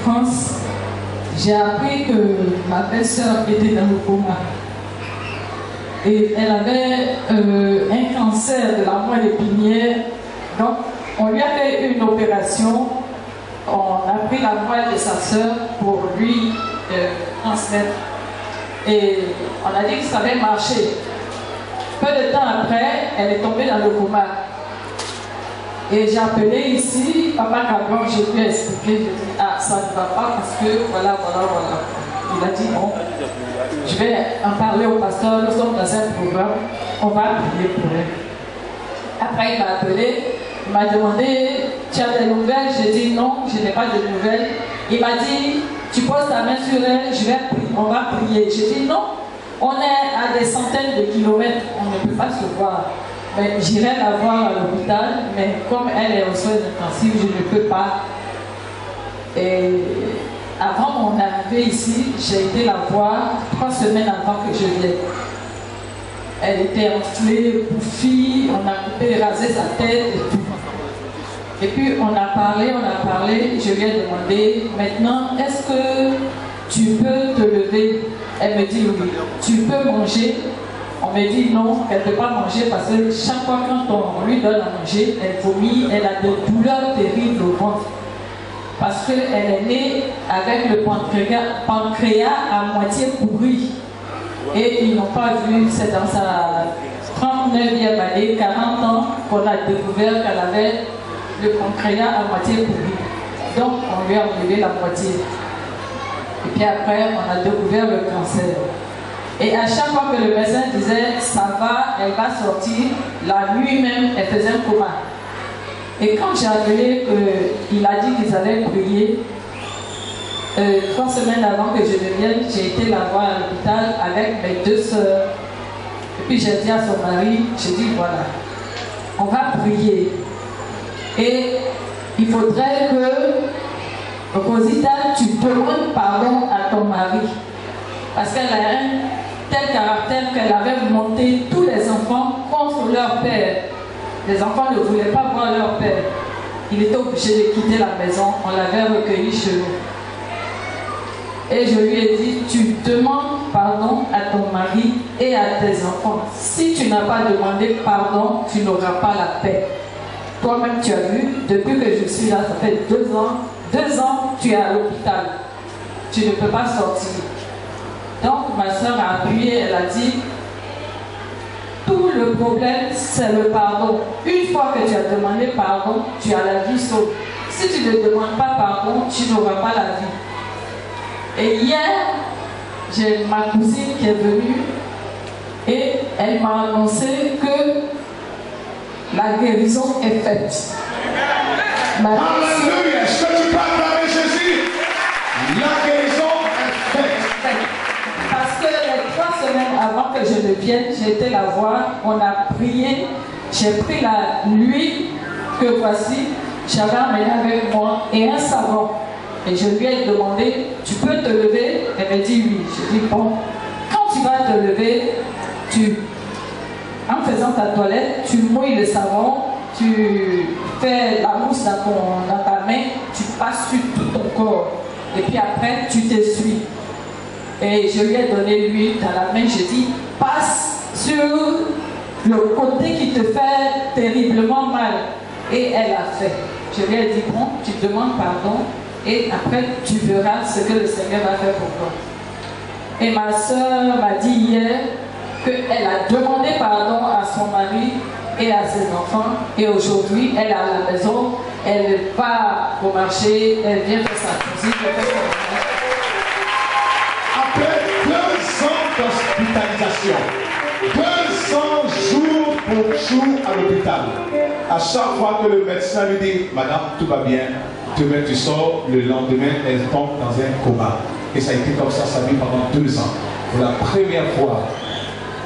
France, j'ai appris que ma belle-sœur était dans le coma. Et elle avait un cancer de la moelle épinière. Donc, on lui a fait une opération. On a pris la moelle de sa sœur pour lui transmettre. Et on a dit que ça allait marcher. Peu de temps après, elle est tombée dans le coma. Et j'ai appelé ici, Papa Cabron, je lui ai expliqué, je lui ai dit, ah, ça ne va pas parce que voilà. Il a dit, bon, je vais en parler au pasteur, nous sommes dans un programme, on va prier pour elle. Après, il m'a appelé, il m'a demandé, tu as des nouvelles? J'ai dit non, je n'ai pas de nouvelles. Il m'a dit, tu poses ta main sur elle, on va prier. J'ai dit non, on est à des centaines de kilomètres, on ne peut pas se voir. Mais j'irai la voir à l'hôpital, mais comme elle est aux soins intensifs, je ne peux pas. Et avant mon arrivée ici, j'ai été la voir 3 semaines avant que je vienne. Elle était enflée, bouffie, on a coupé, rasé sa tête et tout. Et puis on a parlé, je lui ai demandé, maintenant, est-ce que tu peux te lever? Elle me dit oui. Tu peux manger? On me dit non, elle ne peut pas manger parce que chaque fois quand on lui donne à manger, elle vomit, elle a des douleurs terribles au ventre. Parce qu'elle est née avec le pancréas à moitié pourri. Et ils n'ont pas vu, c'est dans sa 39e année, 40 ans, qu'on a découvert qu'elle avait le pancréas à moitié pourri. Donc on lui a enlevé la moitié. Et puis après, on a découvert le cancer. Et à chaque fois que le médecin disait ça va, elle va sortir, la nuit même, elle faisait un coma. Et quand j'ai appelé, il a dit qu'ils allaient prier, 3 semaines avant que je ne vienne, j'ai été la voir à l'hôpital avec mes 2 sœurs. Et puis j'ai dit à son mari, j'ai dit voilà, on va prier. Et il faudrait que, Rosita, tu demandes pardon à ton mari. Parce qu'elle a un tel caractère qu'elle avait monté tous les enfants contre leur père. Les enfants ne voulaient pas voir leur père. Il était obligé de quitter la maison. On l'avait recueilli chez nous. Et je lui ai dit, tu demandes pardon à ton mari et à tes enfants. Si tu n'as pas demandé pardon, tu n'auras pas la paix. Toi-même, tu as vu, depuis que je suis là, ça fait 2 ans. 2 ans, tu es à l'hôpital. Tu ne peux pas sortir. Donc, ma soeur a appuyé, elle a dit, tout le problème, c'est le pardon. Une fois que tu as demandé pardon, tu as la vie sauve. Si tu ne demandes pas pardon, tu n'auras pas la vie. Et hier, j'ai ma cousine qui est venue et elle m'a annoncé que la guérison est faite. Alléluia! Est-ce que tu peux acclamer Jésus? La guérison est faite. Parce que les 3 semaines avant que je ne vienne, j'ai été la voir, on a prié, j'ai pris l'huile que voici, j'avais amené avec moi et un savon. Et je lui ai demandé, tu peux te lever? Elle m'a dit oui. Je dis bon, quand tu vas te lever, en faisant ta toilette, tu mouilles le savon, tu fais la mousse dans ta main, tu passes sur tout ton corps. Et puis après, tu t'essuies. Et je lui ai donné l'huile dans la main, j'ai dit, passe sur le côté qui te fait terriblement mal. Et elle a fait. Je lui ai dit, bon, tu demandes pardon. Et après, tu verras ce que le Seigneur va faire pour toi. Et ma soeur m'a dit hier qu'elle a demandé pardon à son mari et à ses enfants. Et aujourd'hui, elle est à la maison, elle va au marché, elle vient faire sa musique. Après 2 ans d'hospitalisation, 200 jours pour jour à l'hôpital, à chaque fois que le médecin lui dit, madame, tout va bien, demain tu sors, le lendemain elle tombe dans un coma. Et ça a été comme ça sa vie pendant 2 ans. Pour la première fois,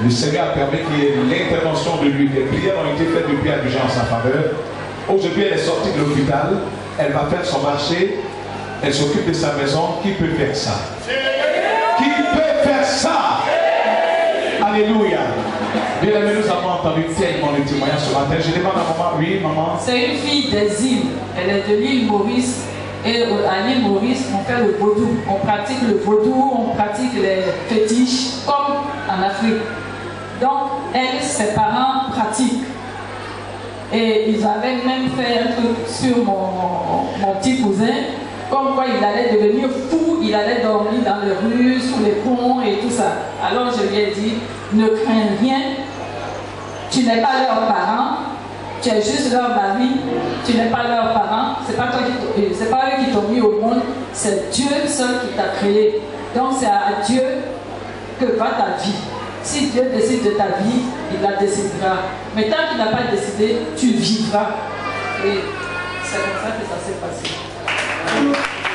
le Seigneur a permis qu'il y ait l'intervention de lui. Les prières ont été faites depuis Abidjan en sa faveur. Aujourd'hui, elle est sortie de l'hôpital, elle va faire son marché, elle s'occupe de sa maison. Qui peut faire ça? Qui peut faire ça? Alléluia. Bien aimé, nous avons entendu tellement de témoignages ce matin. Je demande à maman, oui maman. C'est une fille des îles. Elle est de l'île Maurice. Et à l'île Maurice, on fait le vaudou. On pratique le vaudou, on pratique les fétiches, comme en Afrique. Donc, elle, ses parents pratiquent. Et ils avaient même fait un truc sur mon petit cousin, comme quoi il allait devenir fou, il allait dormir dans les rues, sous les ponts et tout ça. Alors je lui ai dit, ne crains rien, tu n'es pas leurs parents, tu es juste leur mari, tu n'es pas leurs parents, c'est pas eux qui t'ont mis au monde, c'est Dieu seul qui t'a créé. Donc c'est à Dieu que va ta vie. Si Dieu décide de ta vie, il la décidera. Mais tant qu'il n'a pas décidé, tu vivras. Et c'est comme ça que ça s'est passé.